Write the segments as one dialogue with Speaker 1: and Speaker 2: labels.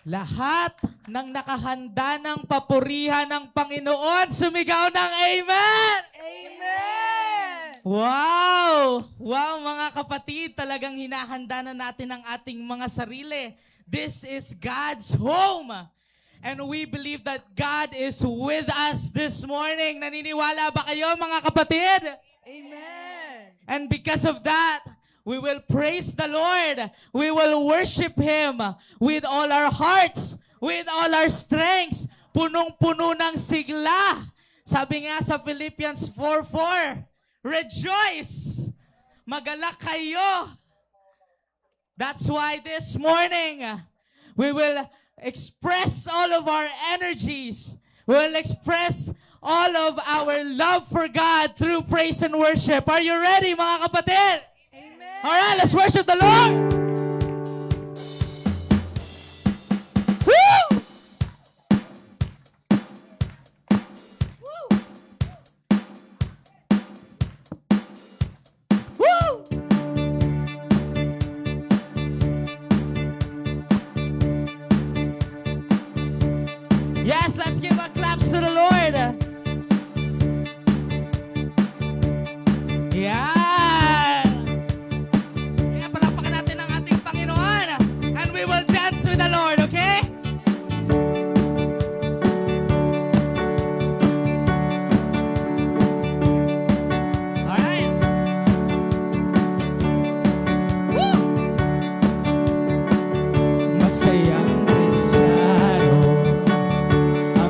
Speaker 1: Lahat ng nakahanda ng papurihan ng Panginoon, sumigaw ng Amen!
Speaker 2: Amen!
Speaker 1: Wow! Wow mga kapatid, talagang hinahanda na natin ang ating mga sarili. This is God's home. And we believe that God is with us this morning. Naniniwala ba kayo mga kapatid?
Speaker 2: Amen!
Speaker 1: And because of that, we will praise the Lord. We will worship Him with all our hearts, with all our strengths. Punong-puno ng sigla. Sabi nga sa Philippians 4:4, rejoice! Magalak kayo! That's why this morning, we will express all of our energies. We will express all of our love for God through praise and worship. Are you ready, mga kapatid?
Speaker 2: Amen!
Speaker 1: All right, let's worship the Lord. Woo! Woo! Yes, let's give our claps to the Lord. Yeah. Kaya palakpakan natin ang ating Panginoon. And we will dance with the Lord, okay? Alright. Woo! Masayang Kristiyano ang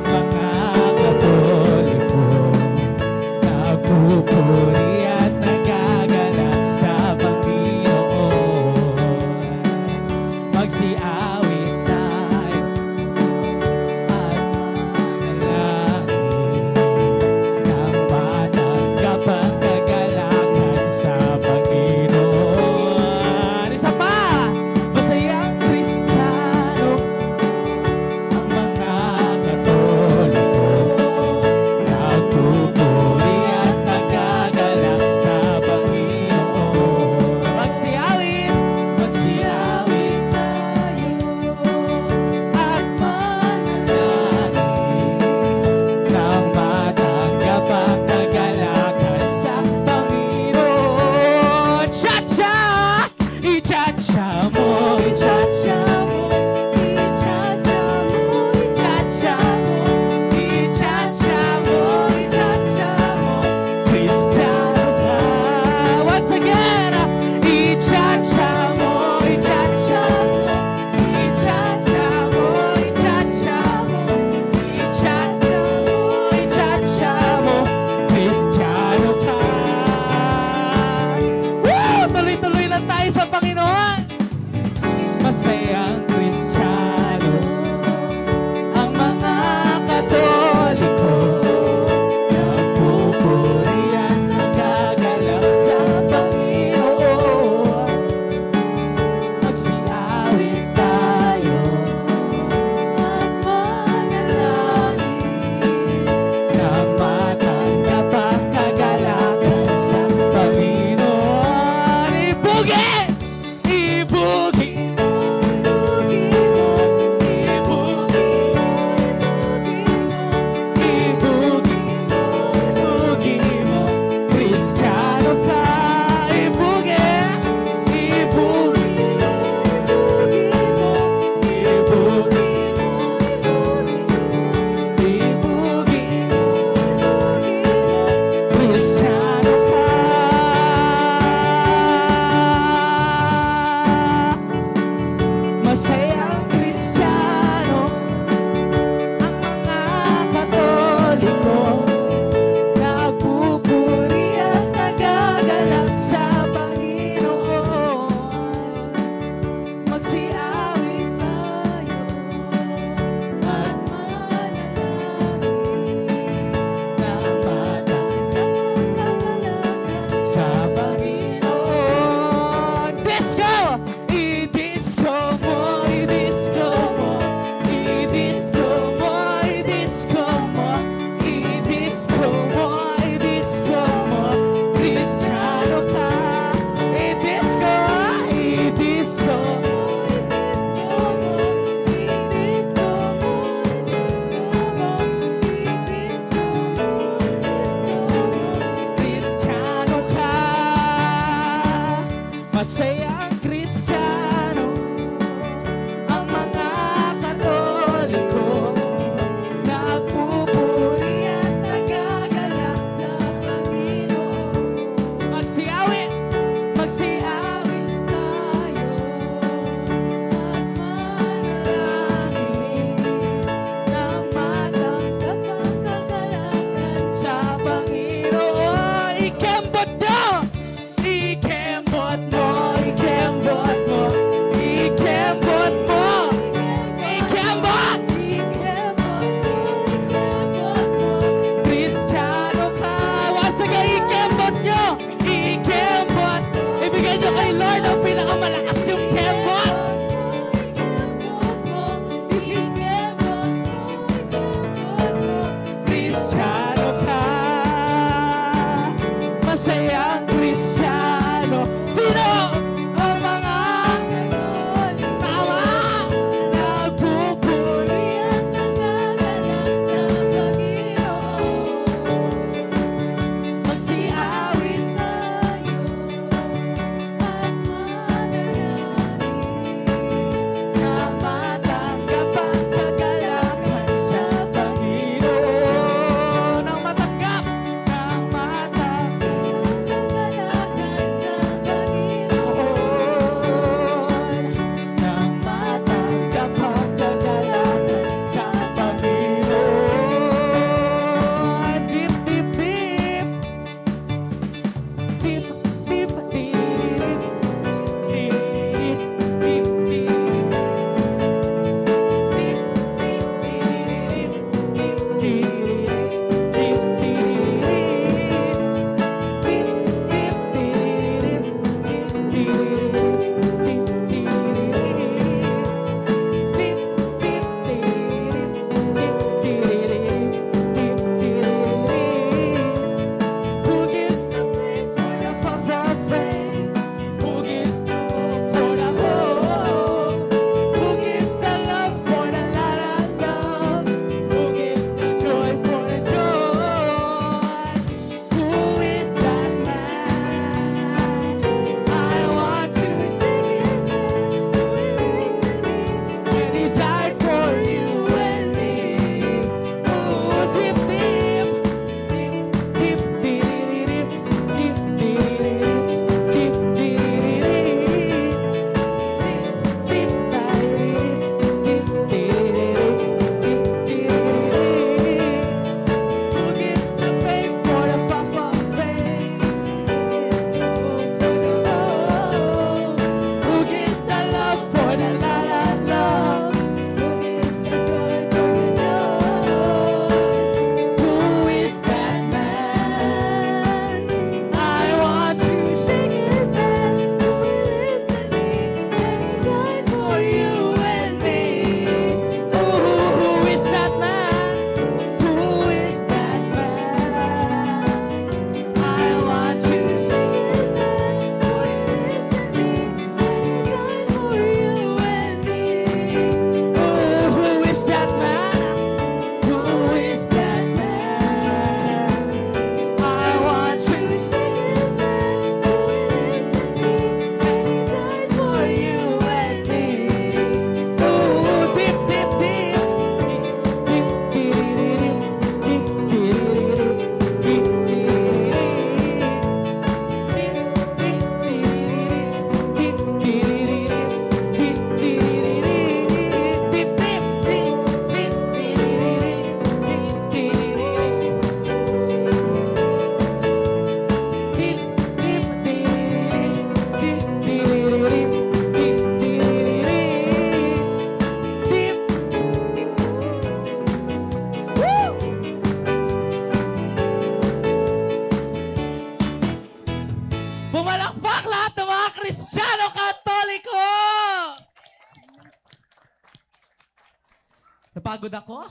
Speaker 1: Napagod ako?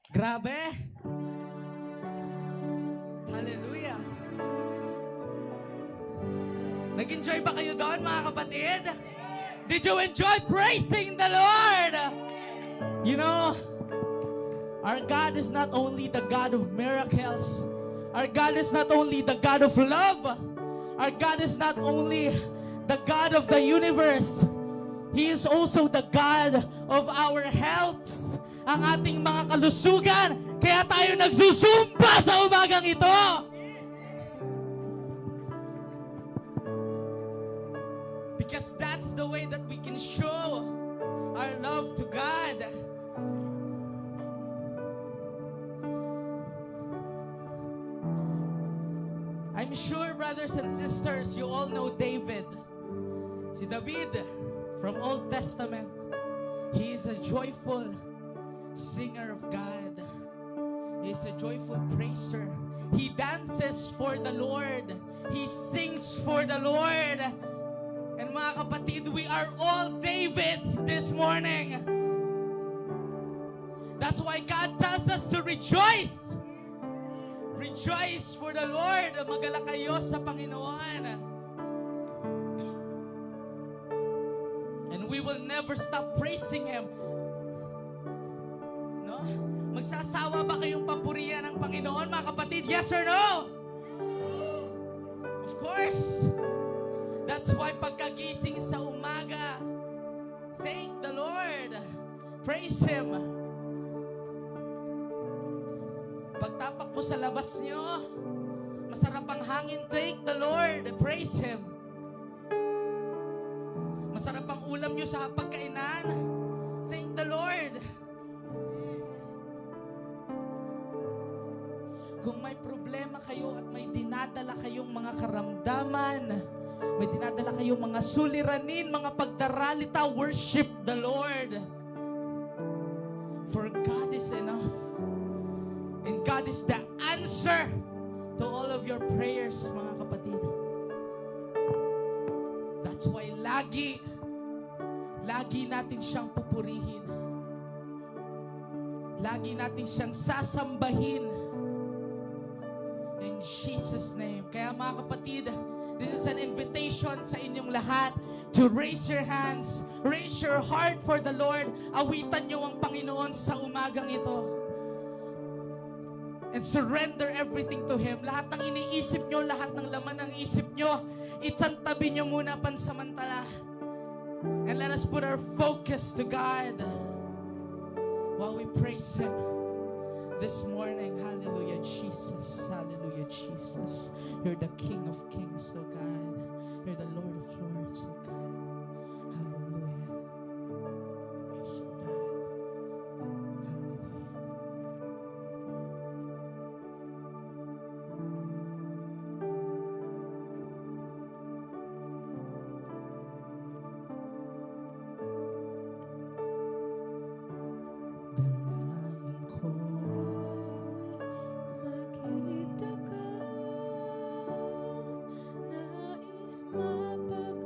Speaker 1: Grabe. Hallelujah. Nag-enjoy ba kayo doon, mga kapatid? Did you enjoy praising the Lord? You know, our God is not only the God of miracles. Our God is not only the God of love. Our God is not only the God of the universe. He is also the God of our health. Ang ating mga kalusugan. Kaya tayo nagsusumpa sa umagang ito. Because that's the way that we can show our love to God. I'm sure, brothers and sisters, you all know David. Si David, from Old Testament, he is a joyful singer of God. He is a joyful praiser. He dances for the Lord. He sings for the Lord. And mga kapatid, we are all Davids this morning. That's why God tells us to rejoice. Rejoice for the Lord. Magala kayo sa Panginoon. And we will never stop praising Him. No? Magsasawa ba kayong papurihan ng Panginoon, mga kapatid? Yes or no? Of course. That's why pagkagising sa umaga, thank the Lord. Praise Him. Pagtapak mo sa labas nyo, masarap ang hangin, thank the Lord. Praise Him. Masarap ang ulam nyo sa pagkainan, thank the Lord. Kung may problema kayo at may dinadala kayong mga karamdaman, may dinadala kayong mga suliranin, mga pagdaralita, worship the Lord. For God is enough. And God is the answer to all of your prayers, mga kapatid. That's why lagi natin siyang pupurihin. Lagi natin siyang sasambahin. In Jesus' name. Kaya mga kapatid, this is an invitation sa inyong lahat to raise your hands, raise your heart for the Lord. Awitan niyo ang Panginoon sa umagang ito. And surrender everything to Him. Lahat ng iniisip nyo, lahat ng laman ng isip nyo, itsantabi nyo muna pansamantala. And let us put our focus to God while we praise Him this morning. Hallelujah, Jesus. Hallelujah, Jesus. You're the King of Kings, oh God. You're the Lord of Lords, oh God. Hallelujah. Yes, oh God. Dalangin ko,
Speaker 3: Makita ka, nais mapag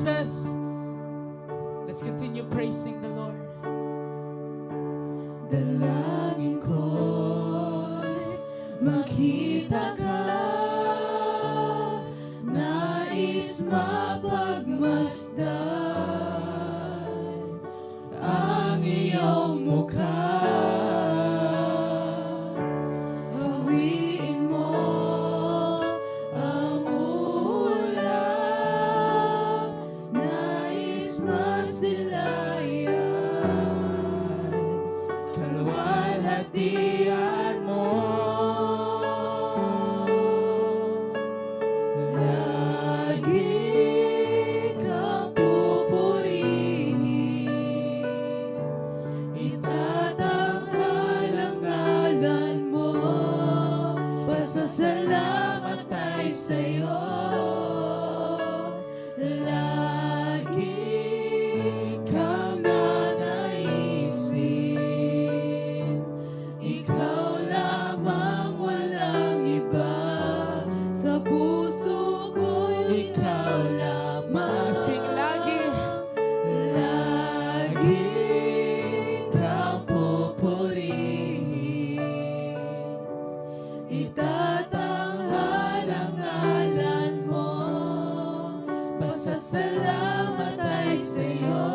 Speaker 1: Jesus. Let's continue praising the Lord.
Speaker 2: Dalangin ko'y makita ka, nais mapagmasdan ang iyong mukha. Hawiin mo ang ulap, nais masilayan kalwalhatian mo. Lagi kang pupurihin, itatanghal ang ngalan mo, pasasalamat ay sa'yo. Lagi kang nanaisin, ikaw lamang, walang iba. Sa puso ko'y ikaw lamang.
Speaker 1: Sing lagi.
Speaker 2: Lagi kang pupurihin, itatanghal ang ngalan mo, pasasalamat ay sa'yo.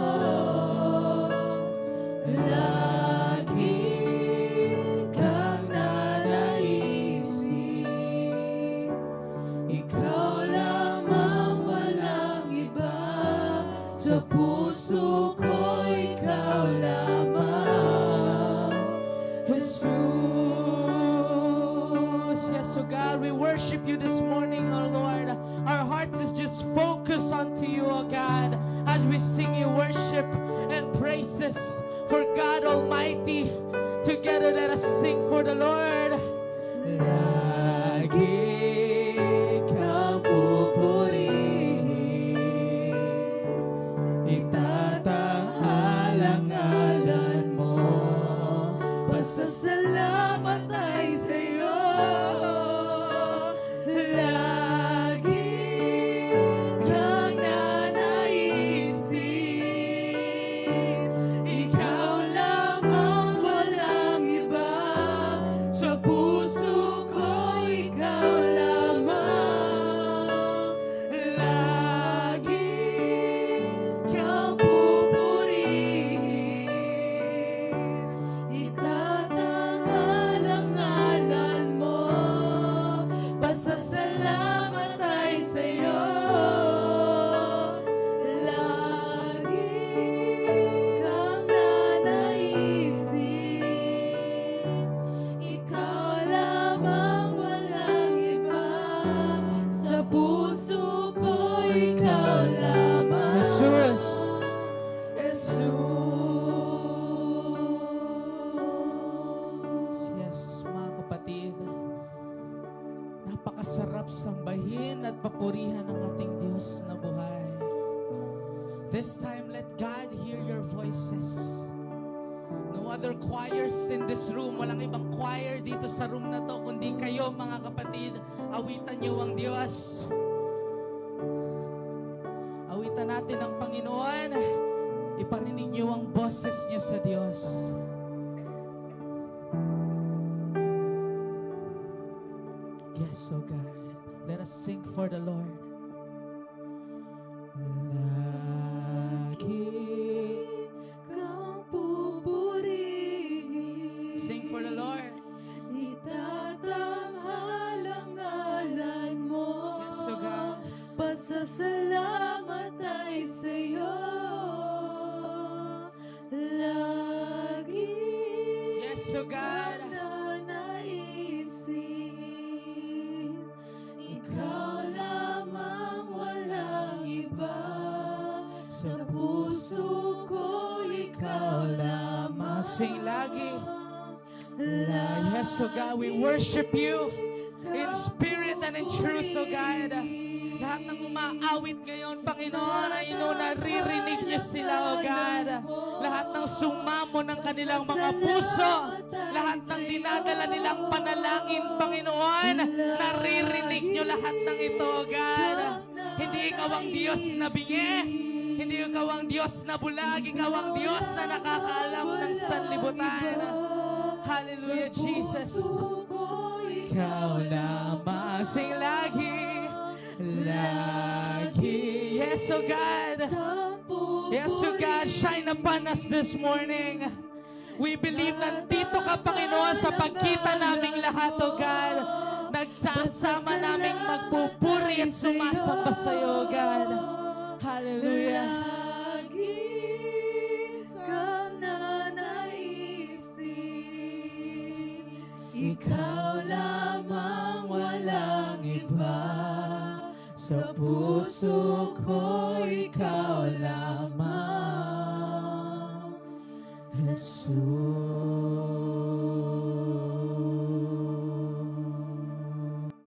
Speaker 2: Lagi kang nanaisin, ikaw lamang, walang iba. Sa puso ko, ikaw lamang.
Speaker 1: Jesus. Yes, oh God, we worship you this morning, oh Lord. Our hearts is just focused onto you, oh God, as we sing you worship and praises for God Almighty. Together, let us sing for the Lord.
Speaker 2: Lagi kang pupurihin, itatanghal ang ngalan mo, pasasalamat ay sa'yo. Lagi kang nanaisin, ikaw lamang, walang iba. Sa puso ko, ikaw lamang. Lagi kang pupurihin, itatanghal ang ngalan mo, pasasalamat ay sa'yo. Lagi kang nanaisin, ikaw lamang, walang iba. Sa puso ko, ikaw lamang.
Speaker 1: Jesus.
Speaker 2: Jesus.
Speaker 1: Yes, mga kapatid. Napakasarap sambahin at papurihan ang ating Diyos na buhay. This time, let God hear your voices. No other choirs in this room. Walang ibang choir dito sa room na to, kundi kayo, mga kapatid. Awitan niyo ang Diyos. Awitan natin ang Panginoon. Iparinig niyo ang boses niyo sa Diyos. Yes, oh God. Let us sing for the Lord.
Speaker 2: Lagi kang pupurihin,
Speaker 1: Sing for the Lord.
Speaker 2: itatanghal ang ngalan mo,
Speaker 1: Yes, oh God.
Speaker 2: pasasalamat ay sa'yo. Lagi
Speaker 1: Yes, oh God.
Speaker 2: kang nanaisin, ikaw lamang, walang iba. Sa puso ko, ikaw lamang.
Speaker 1: Sing lagi. Yes, oh God, we worship you in spirit and in truth, oh God. Lahat ng umaawit ngayon, Panginoon, ay naririnig niyo sila, oh God. Lahat ng sumamo ng kanilang mga puso, lahat ng dinadala nilang panalangin, Panginoon, naririnig niyo lahat ng ito, oh God. Hindi ikaw ang Diyos na bingi. Hindi ikaw ang Diyos na bulag. Ikaw ang Diyos na nakakaalam ng sanlibutan. Hallelujah, Jesus. Ikaw lamang. Sing lagi. Lagi. Yes, oh God. Yes, oh God. Shine upon us this morning. We believe nandito ka, Panginoon, sa pagkita naming lahat, oh God. Nagsasama naming magpupuri at sumasamba sa iyo, God. Hallelujah.
Speaker 2: Lagi kang nanaisin, ikaw lamang, walang iba. Sa puso ko, ikaw lamang, Jesus.